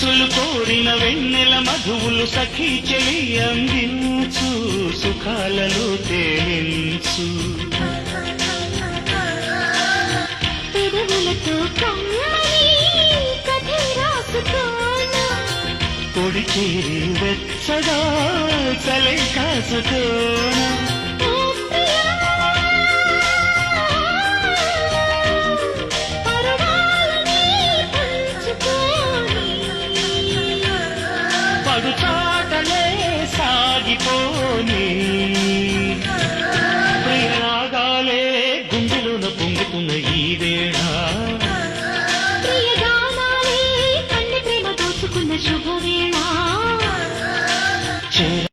మనసులు కోరిన వెన్నెల మధువులు సఖీ చెలి అందించు సుఖాలలో తేలించు పెదవులతో కమ్మని కథ రాసుకోనా పొడి చేరి వెచ్చగా చలే కాసుకోనా పడుచాటలే సాగిపోనీ